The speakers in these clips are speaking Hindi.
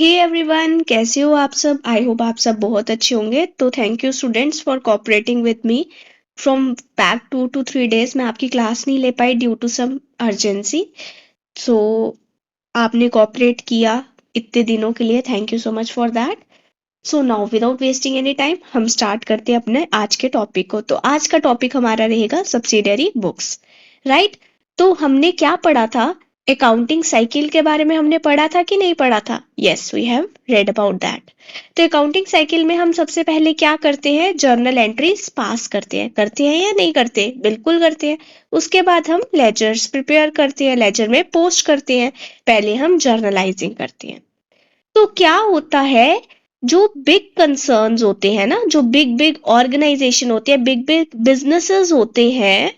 हे एवरीवन, कैसे हो आप सब। आई होप आप सब बहुत अच्छे होंगे। तो thank you students for cooperating with me from back 2 to 3 days। मैं आपकी क्लास नहीं ले पाई ड्यू टू सम अर्जेंसी। सो आपने कोऑपरेट किया इतने दिनों के लिए, thank you so much for that. So now without wasting any time हम स्टार्ट करते हैं अपने आज के टॉपिक को। तो आज का टॉपिक हमारा रहेगा सब्सिडियरी बुक्स, राइट। तो हमने क्या पढ़ा था, अकाउंटिंग साइकिल के बारे में हमने पढ़ा था कि नहीं पढ़ा था। Yes, we have read about that. तो अकाउंटिंग साइकिल में हम सबसे पहले क्या करते हैं, जर्नल एंट्रीज पास करते हैं या नहीं करते, बिल्कुल करते हैं। उसके बाद हम लेजर्स प्रिपेयर करते हैं, लेजर में पोस्ट करते हैं। पहले हम जर्नलाइजिंग करते हैं। तो क्या होता है, जो बिग कंसर्न्स होते हैं ना, जो बिग बिग ऑर्गेनाइजेशन होते हैं, बिग बिग बिजनेसेस होते हैं,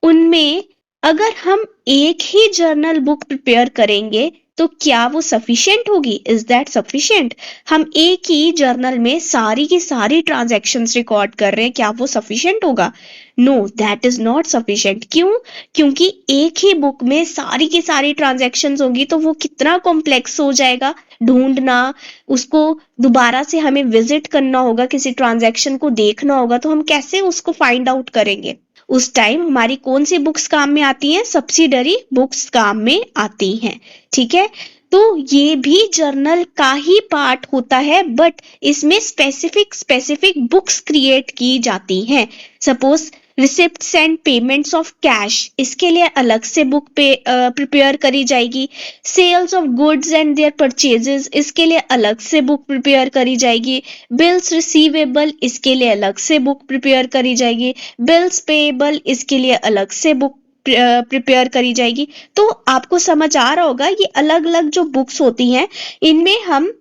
उनमें अगर हम एक ही जर्नल बुक प्रिपेयर करेंगे तो क्या वो सफिशिएंट होगी, इज दैट सफिशिएंट। हम एक ही जर्नल में सारी की सारी ट्रांजैक्शंस रिकॉर्ड कर रहे हैं, क्या वो सफिशिएंट होगा। No, that is not sufficient. क्यों? क्योंकि एक ही बुक में सारी की सारी ट्रांजैक्शंस होंगी तो वो कितना कॉम्प्लेक्स हो जाएगा ढूंढना, उसको दोबारा से हमें विजिट करना होगा, किसी ट्रांजैक्शन को देखना होगा, तो हम कैसे उसको फाइंड आउट करेंगे। उस टाइम हमारी कौन सी बुक्स काम में आती हैं, सब्सिडरी बुक्स काम में आती हैं। ठीक है, तो ये भी जर्नल का ही पार्ट होता है, बट इसमें स्पेसिफिक स्पेसिफिक बुक्स क्रिएट की जाती हैं। Suppose receipts and payments of cash, इसके लिए अलग से बुक पे प्रिपेयर करी जाएगी। Sales of goods and their purchases, इसके लिए अलग से बुक प्रिपेयर करी जाएगी। बिल्स रिसीवेबल, इसके लिए अलग से बुक प्रिपेयर करी जाएगी। बिल्स पेएबल, इसके लिए अलग से बुक प्रिपेयर करी जाएगी। तो आपको समझ आ रहा होगा, ये अलग अलग जो बुक्स होती हैं इनमें हम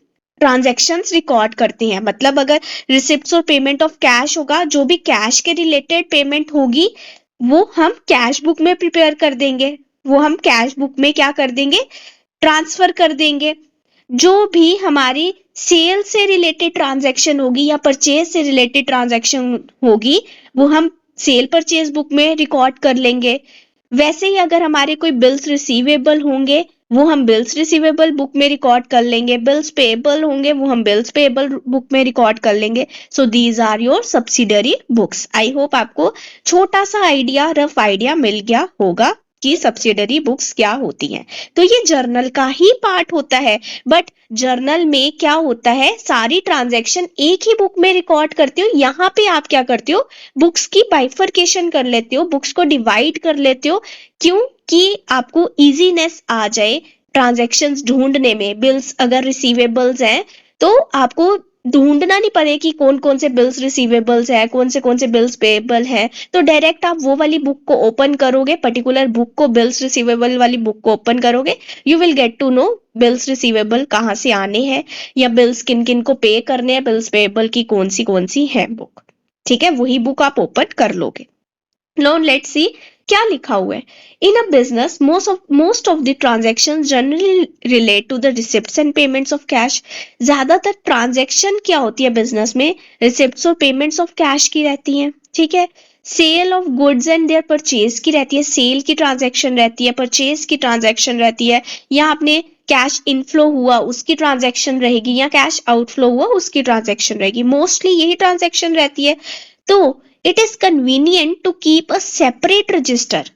ट्रांजैक्शंस रिकॉर्ड करते हैं। मतलब अगर रिसिप्ट्स और पेमेंट ऑफ कैश होगा, जो भी कैश के रिलेटेड पेमेंट होगी वो हम कैश बुक में प्रिपेयर कर देंगे, वो हम कैश बुक में क्या कर देंगे, ट्रांसफर कर देंगे। जो भी हमारी सेल से रिलेटेड ट्रांजैक्शन होगी या परचेज से रिलेटेड ट्रांजैक्शन होगी वो हम सेल परचेज बुक में रिकॉर्ड कर लेंगे। वैसे ही अगर हमारे कोई बिल्स रिसीवेबल होंगे वो हम बिल्स रिसीवेबल बुक में रिकॉर्ड कर लेंगे। बिल्स पेएबल होंगे वो हम बिल्स पेएबल बुक में रिकॉर्ड कर लेंगे। So these are your subsidiary books. I hope आपको छोटा सा आइडिया, रफ आइडिया मिल गया होगा कि सब्सिडरी बुक्स क्या होती हैं। तो ये जर्नल का ही पार्ट होता है, बट जर्नल में क्या होता है, सारी ट्रांजैक्शन एक ही बुक में रिकॉर्ड करते हो। यहाँ पे आप क्या करते हो, बुक्स की बाइफरकेशन कर लेते हो, बुक्स को डिवाइड कर लेते हो। क्यों? कि आपको इजीनेस आ जाए ट्रांजैक्शंस ढूंढने में। बिल्स अगर रिसीवेबल्स हैं तो आपको ढूंढना नहीं पड़े कि कौन कौन से बिल्स रिसीवेबल्स है, कौन से बिल्स पेएबल है। तो डायरेक्ट आप वो वाली बुक को ओपन करोगे, पर्टिकुलर बुक को, बिल्स रिसीवेबल वाली बुक को ओपन करोगे, you will get to know bills receivable कहाँ से आने हैं या बिल्स किन किन को पे करने हैं, बिल्स पेएबल की कौन सी है बुक। ठीक है, वही बुक आप ओपन कर लोगे। Now let's see क्या लिखा हुआ है। In a business, most of the transactions generally relate to the receipts and payments of cash। ज्यादातर ट्रांजैक्शन क्या होती है बिजनेस में, रिसिप्ट्स और पेमेंट्स ऑफ कैश की रहती हैं। ठीक है, sale of goods and their purchase की रहती है, सेल की ट्रांजैक्शन रहती है, परचेज की ट्रांजैक्शन रहती है, या आपने कैश इनफ्लो हुआ उसकी ट्रांजैक्शन रहेगी, या कैश आउटफ्लो हुआ उसकी ट्रांजैक्शन रहेगी। मोस्टली यही ट्रांजैक्शन रहती है। तो it is convenient to keep a separate register.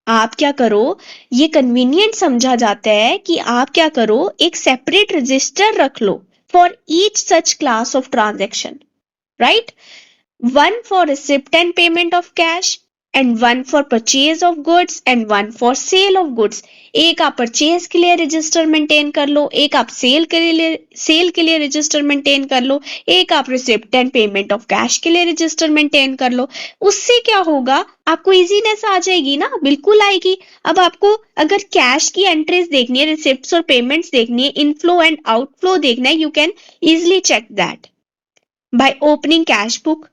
आप क्या करो, ये कन्वीनियंट समझा जाता है कि आप क्या करो, एक सेपरेट रजिस्टर रख लो for each such class of transaction, right. One for receipt and payment of cash and one for purchase of goods and one for sale of goods। एक आप परचेज के लिए रजिस्टर मेंटेन कर लो, एक आप सेल के लिए रजिस्टर मेंटेन कर लो, एक आप receipt and payment of cash के लिए रजिस्टर मेंटेन कर लो। उससे क्या होगा, आपको इजीनेस आ जाएगी ना, बिल्कुल आएगी। अब आपको अगर कैश की एंट्रीज देखनी है, रिसिप्ट्स और पेमेंट्स देखनी है, इनफ्लो एंड आउटफ्लो देखना है, you can easily check that by opening cash book,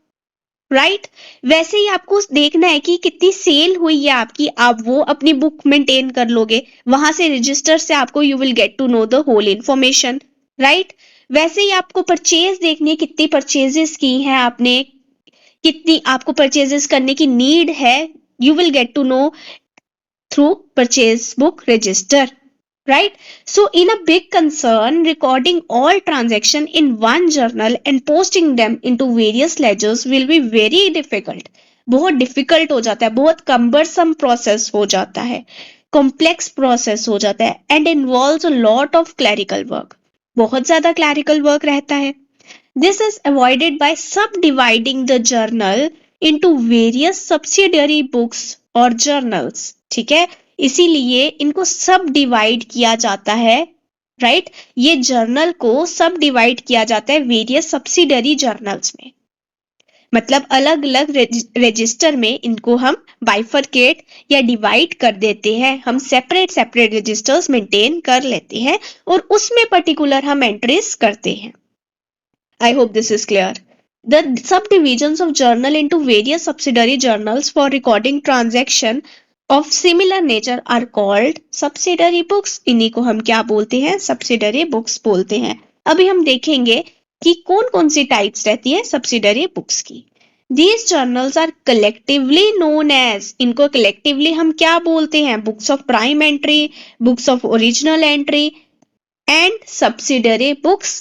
right. वैसे ही आपको देखना है कि कितनी सेल हुई है आपकी, आप वो अपनी बुक मेंटेन कर लोगे। वहां से रजिस्टर से आपको you will get to know the whole information, right. वैसे ही आपको परचेज देखनी है, कितनी परचेजेस की हैं आपने, कितनी आपको परचेजेस करने की नीड है, you will get to know through purchase book register. right? So in a big concern, recording all transaction in one journal and posting them into various ledgers will be very difficult. बहुत डिफिकल्ट हो जाता है, बहुत cumbersome प्रोसेस हो जाता है, कॉम्प्लेक्स प्रोसेस हो जाता है, and involves a lot of clerical work, बहुत ज्यादा क्लैरिकल वर्क रहता है. This is avoided by subdividing the journal into various subsidiary books or journals. ठीक है, इसीलिए इनको सब डिवाइड किया जाता है, राइट? ये जर्नल को सब डिवाइड किया जाता है वेरियस सब्सिडरी जर्नल्स में, मतलब अलग अलग रजिस्टर में इनको हम बाइफरकेट या डिवाइड कर देते हैं, हम सेपरेट सेपरेट रजिस्टर्स मेंटेन कर लेते हैं और उसमें पर्टिकुलर हम एंट्रीज करते हैं. I hope this is clear. The subdivisions of journal into various subsidiary journals for recording transaction of similar nature are called subsidiary books. इन्हीं को हम क्या बोलते हैं? Subsidiary books बोलते हैं. अभी हम देखेंगे कि कौन कौन सी टाइप्स रहती है subsidiary books की. These journals are collectively known as, इनको collectively हम क्या बोलते हैं? Books of prime entry, books of original entry and subsidiary books.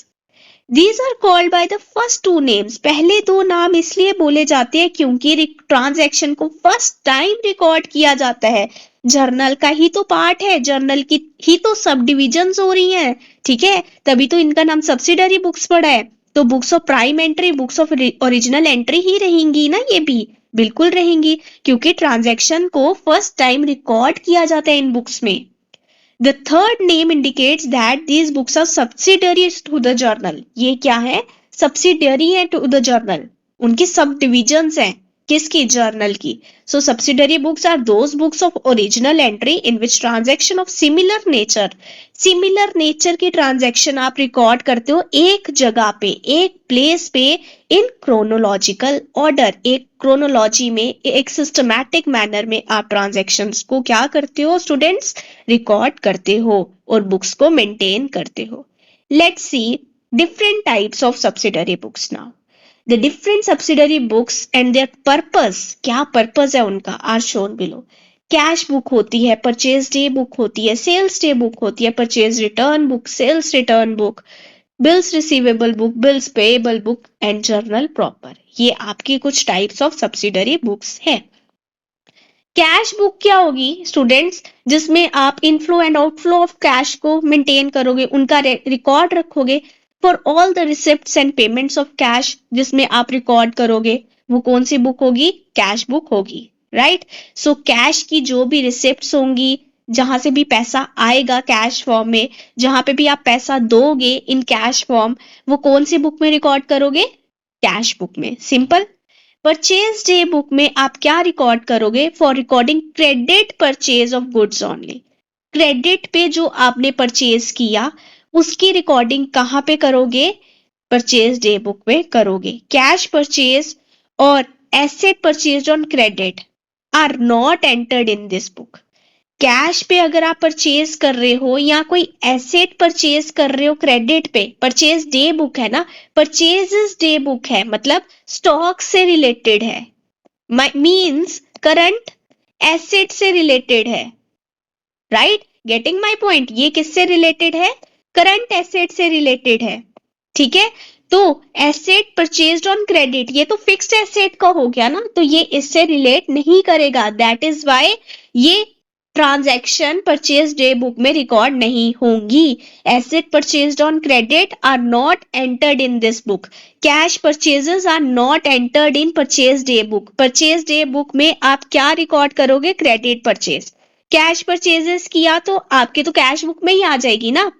These are called by the first two names. पहले दो नाम इसलिए बोले जाते हैं क्योंकि ट्रांजैक्शन को फर्स्ट टाइम रिकॉर्ड किया जाता है, जर्नल का ही तो पार्ट है, जर्नल की ही तो सब डिविजन्स हो रही हैं, ठीक है, तभी तो इनका नाम सब्सिडरी बुक्स पड़ा है. तो books of prime entry, books of original entry ही रहेंगी ना, ये भी बिल्कुल रहेंगी, क्योंकि ट्रांजैक्शन को फर्स्ट टाइम रिकॉर्ड किया जाता है इन बुक्स में. The third name indicates that these books are subsidiaries to the journal. ये क्या है? Subsidiary है to the journal. उनकी सब divisions हैं. किसकी? जर्नल की. So subsidiary books are those books of original entry in which transaction of similar nature की ट्रांजैक्शन आप रिकॉर्ड करते हो एक जगह पे, एक प्लेस पे, इन क्रोनोलॉजिकल ऑर्डर, एक क्रोनोलॉजी में, एक सिस्टमैटिक मैनर में आप ट्रांजैक्शंस को क्या करते हो स्टूडेंट्स? रिकॉर्ड करते हो और बुक्स को मेंटेन करते हो. Let's see different types of subsidiary books now. The different subsidiary books and their purpose, क्या पर्पस है उनका, are shown below. Cash book होती है, परचेज डे बुक होती है, सेल्स डे बुक होती है, purchase return book, sales return book, bills receivable book, bills payable book and journal proper. ये आपकी कुछ टाइप्स ऑफ सब्सिडरी बुक्स है. कैश बुक क्या होगी स्टूडेंट्स? जिसमें आप inflow and outflow of cash को मेंटेन करोगे, उनका रिकॉर्ड रखोगे. For all the receipts and payments of cash, जिसमें आप रिकॉर्ड करोगे, वो कौन सी बुक होगी? कैश बुक होगी, राइट? सो कैश की जो भी रिसिप्ट्स होंगी, जहां से भी पैसा आएगा कैश फॉर्म में, जहां पे भी आप पैसा दोगे इन कैश फॉर्म, वो कौन सी बुक में रिकॉर्ड करोगे? कैश बुक में. सिंपल. परचेज डे बुक में आप क्या रिकॉर्ड करोगे? For recording credit purchase of goods only. Credit पे जो आपने परचेज किया उसकी रिकॉर्डिंग कहाँ पे करोगे? परचेज डे बुक में करोगे. कैश परचेज और asset purchase on credit are not entered in this book. Cash पे अगर आप परचेज कर रहे हो या कोई एसेट परचेज कर रहे हो क्रेडिट पे, परचेज डे बुक है ना, परचेजेस डे बुक है, मतलब स्टॉक से रिलेटेड है, मींस करंट एसेट से रिलेटेड है, राइट? Getting my point? ये किससे रिलेटेड है? करंट एसेट से रिलेटेड है, ठीक है. तो एसेट परचेज्ड ऑन क्रेडिट, ये तो फिक्स्ड एसेट का हो गया ना, तो ये इससे रिलेट नहीं करेगा. दैट इज वाई ये ट्रांजैक्शन परचेज डे बुक में रिकॉर्ड नहीं होंगी. Asset purchased on credit are not entered in this book. Cash purchases are not entered in purchase day book. Purchase day book में आप क्या रिकॉर्ड करोगे? Credit purchase. कैश परचेजेस किया तो आपके तो कैश बुक में ही आ जाएगी ना,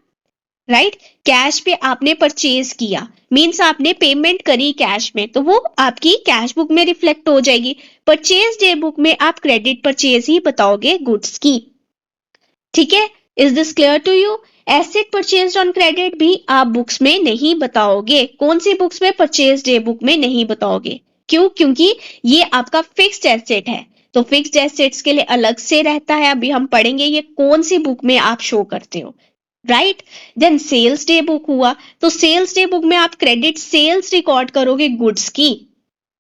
राइट? कैश पे आपने परचेज किया, मींस आपने पेमेंट करी कैश में, तो वो आपकी कैश बुक में रिफ्लेक्ट हो जाएगी. परचेज डे बुक में आप क्रेडिट परचेज ही बताओगे गुड्स की, ठीक है? Is this clear to you? Asset purchase on credit भी आप बुक्स में नहीं बताओगे. कौन सी बुक्स में? परचेज डे बुक में नहीं बताओगे. क्यों? क्योंकि ये आपका फिक्स्ड एसेट है, तो फिक्स्ड एसेट्स के लिए अलग से रहता है. अभी हम पढ़ेंगे ये कौन सी बुक में आप शो करते हो, right? Then sales day book हुआ, तो सेल्स डे बुक में आप क्रेडिट सेल्स रिकॉर्ड करोगे गुड्स की.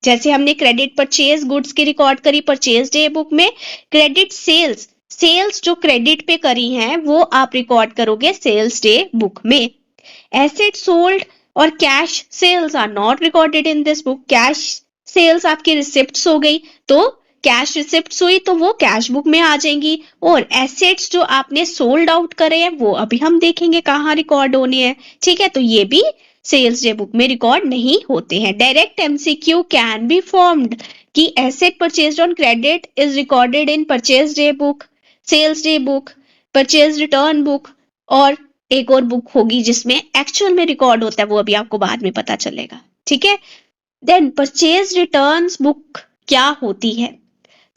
जैसे हमने क्रेडिट परचेज गुड्स की रिकॉर्ड करी परचेज डे बुक में, क्रेडिट सेल्स सेल्स जो क्रेडिट पे करी हैं वो आप रिकॉर्ड करोगे सेल्स डे बुक में। एसेट सोल्ड और cash sales are not recorded in this book. Cash sales आपकी रिसिप्ट्स हो गई, तो कैश रिसिप्ट्स हुई तो वो कैश बुक में आ जाएंगी। और एसेट्स जो आपने सोल्ड आउट करे हैं वो अभी हम देखेंगे कहाँ रिकॉर्ड होने हैं। ठीक है, तो ये भी सेल्स डे बुक में रिकॉर्ड नहीं होते हैं। Direct MCQ can be formed कि asset purchased on credit is recorded in purchase day book, sales day book, purchase return book, और एक और बुक होगी जिसमें एक्चुअल में रिकॉर्ड होता है, वो अभी आपको बाद में पता चलेगा। ठीक है, देन परचेज रिटर्न्स बुक क्या होती है?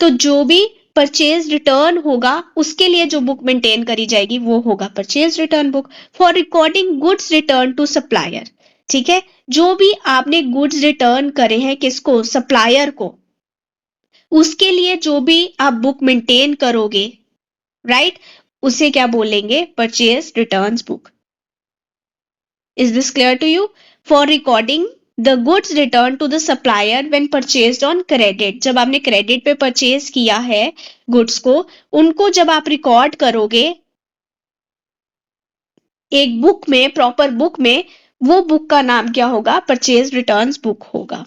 तो जो भी परचेज रिटर्न होगा उसके लिए जो बुक मेंटेन करी जाएगी वो होगा purchase return book. For recording goods return to supplier, ठीक है, जो भी आपने गुड्स रिटर्न करे हैं किसको? सप्लायर को, उसके लिए जो भी आप बुक मेंटेन करोगे, राइट, उसे क्या बोलेंगे? Purchase returns book. Is this clear to you? For recording the goods return to the supplier when purchased on credit, जब आपने क्रेडिट पे परचेज किया है गुड्स को, उनको जब आप रिकॉर्ड करोगे एक बुक में, प्रॉपर बुक में, वो बुक का नाम क्या होगा? परचेज रिटर्न्स बुक होगा।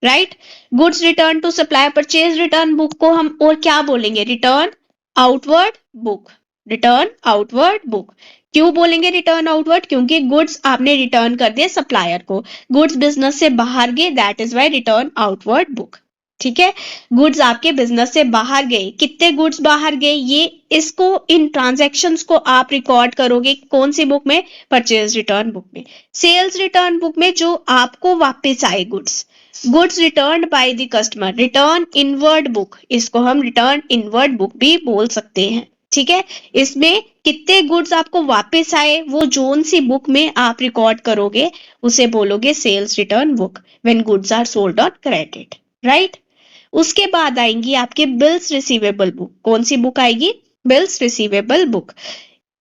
Right, goods return to supplier purchase return book को हम और क्या बोलेंगे? Return outward book. Return outward book. क्यों बोलेंगे रिटर्न आउटवर्ड? क्योंकि गुड्स आपने रिटर्न कर दिए सप्लायर को, गुड्स बिजनेस से बाहर गए, that is why return outward book. ठीक है, गुड्स आपके बिजनेस से बाहर गए, कितने गुड्स बाहर गए, ये इसको, इन ट्रांजैक्शंस को आप रिकॉर्ड करोगे कौन सी बुक में? परचेज रिटर्न बुक में। सेल्स रिटर्न बुक में जो आपको वापस आए goods, goods return by the customer, return inward book, इसको हम रिटर्न इनवर्ड बुक भी बोल सकते हैं। ठीक है, इसमें कितने गुड्स आपको वापस आए वो जोन सी बुक में आप रिकॉर्ड करोगे उसे बोलोगे sales return book when goods are sold on credit. Right, उसके बाद आएंगी आपके बिल्स रिसीवेबल बुक। कौन सी बुक आएगी? Bills receivable book.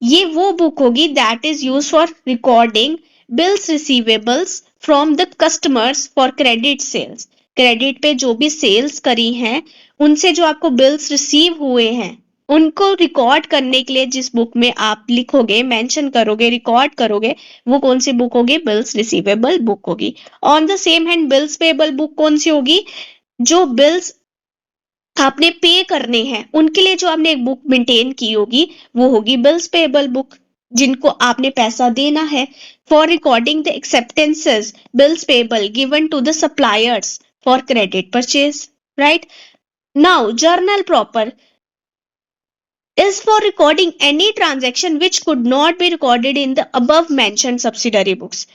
ये वो बुक होगी that is use for recording bills receivables from the customers for credit sales. Credit पे जो भी सेल्स करी हैं उनसे जो आपको बिल्स रिसीव हुए हैं उनको रिकॉर्ड करने के लिए जिस बुक में आप लिखोगे, मेंशन करोगे, रिकॉर्ड करोगे, वो कौन सी बुक होगी? बिल्स रिसीवेबल बुक होगी। On the same hand bills payable book कौन सी होगी? जो बिल्स आपने पे करने हैं उनके लिए जो आपने एक बुक मेंटेन की होगी वो होगी बिल्स पेबल बुक, जिनको आपने पैसा देना है। For recording the acceptances bills payable given to the suppliers for credit purchase. Right, now journal proper is for recording any transaction which could not be recorded in the above mentioned subsidiary books।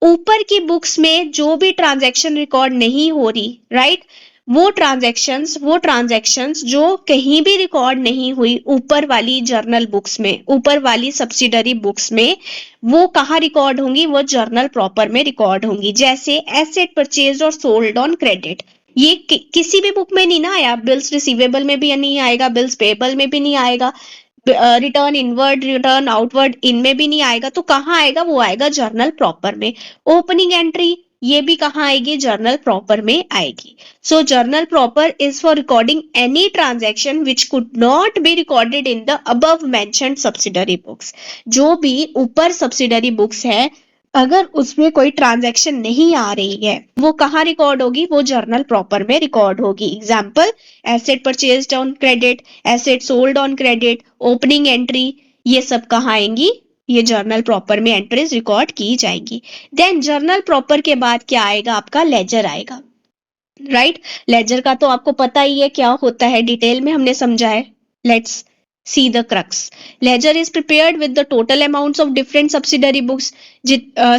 ऊपर की बुक्स में जो भी ट्रांजैक्शन रिकॉर्ड नहीं हो रही, राइट, वो ट्रांजैक्शंस जो कहीं भी रिकॉर्ड नहीं हुई ऊपर वाली जर्नल बुक्स में, ऊपर वाली सब्सिडरी बुक्स में, वो कहाँ रिकॉर्ड होंगी? वो जर्नल प्रॉपर में रिकॉर्ड होंगी। जैसे एसेट परचेज और सोल्ड ऑन क्रेडिट, ये किसी भी बुक में नहीं ना आया, बिल्स रिसीवेबल में भी नहीं आएगा, बिल्स पेबल में भी नहीं आएगा, रिटर्न इनवर्ड, रिटर्न आउटवर्ड, इनमें भी नहीं आएगा। तो कहाँ आएगा? वो आएगा जर्नल प्रॉपर में। ओपनिंग एंट्री ये भी कहाँ आएगी? जर्नल प्रॉपर में आएगी। So journal proper is for recording any transaction which could not be recorded in the above mentioned subsidiary books. जो भी ऊपर सब्सिडरी बुक्स है अगर उसमें कोई ट्रांजैक्शन नहीं आ रही है वो कहाँ रिकॉर्ड होगी? वो जर्नल प्रॉपर में रिकॉर्ड होगी। Example, asset purchased on credit, asset sold on credit, opening entry, ये सब कहाँ आएंगी? ये जर्नल प्रॉपर में एंट्रीज रिकॉर्ड की जाएंगी। देन जर्नल प्रॉपर के बाद क्या आएगा? आपका लेजर आएगा। राइट, लेजर का तो आपको पता ही है क्या होता है, डिटेल में हमने समझा है। Let's see the crux। ledger is prepared with the total amounts of different subsidiary books।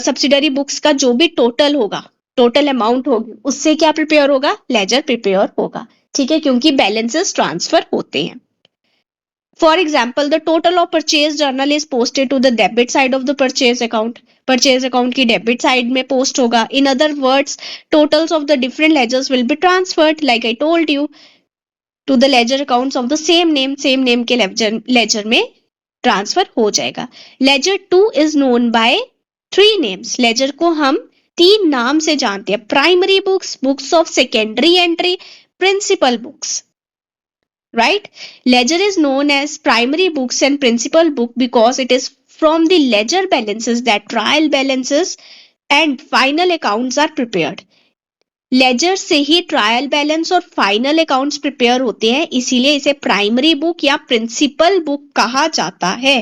Subsidiary books का जो भी टोटल होगा, टोटल अमाउंट होगी, उससे क्या प्रिपेयर होगा? लेजर प्रिपेयर होगा। ठीक है, क्योंकि बैलेंसेस ट्रांसफर होते हैं। For example, the total of purchase journal is posted to the debit side of the purchase account. Purchase account की डेबिट साइड में पोस्ट होगा। In other words, totals of the different ledgers will be transferred like I told you to the ledger accounts of the same name के लेजर में ट्रांसफर हो जाएगा। Ledger 2 is known by 3 names. Ledger को हम 3 नाम से जानते हैं। Primary books, books of secondary entry, principal books. right? Ledger is known as primary books and principal book because it is from the ledger balances that trial balances and final accounts are prepared. Ledger से ही ट्रायल बैलेंस और फाइनल अकाउंट्स प्रिपेयर होते हैं, इसीलिए इसे प्राइमरी बुक या प्रिंसिपल बुक कहा जाता है.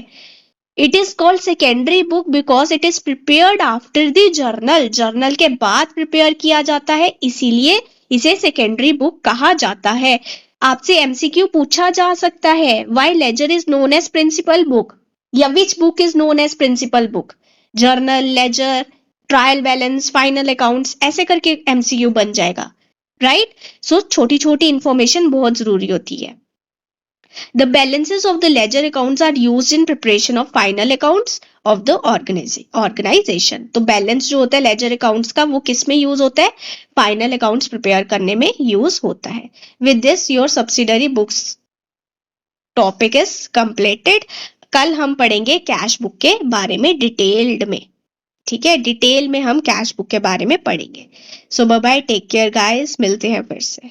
It is called secondary book because it is prepared after the journal. Journal के बाद प्रिपेयर किया जाता है, इसीलिए इसे सेकेंडरी बुक कहा जाता है. आपसे एमसीक्यू पूछा जा सकता है, why ledger is known as principal book या which book is known as principal book. Journal, ledger, trial balance, final accounts, ऐसे करके एमसीक्यू बन जाएगा, राइट? सो छोटी छोटी इंफॉर्मेशन बहुत जरूरी होती है. The balances of the ledger accounts are used in preparation of final accounts of the organization. तो बैलेंस जो होता है लेजर अकाउंट्स का वो किस में यूज होता है? फाइनल अकाउंट्स प्रिपेयर करने में यूज होता है. With this your subsidiary books topic is completed. कल हम पढ़ेंगे कैश बुक के बारे में डिटेल्ड में. ठीक है, डिटेल में हम कैश बुक के बारे में पढ़ेंगे. So bye bye, take care guys, मिलते हैं फिर से.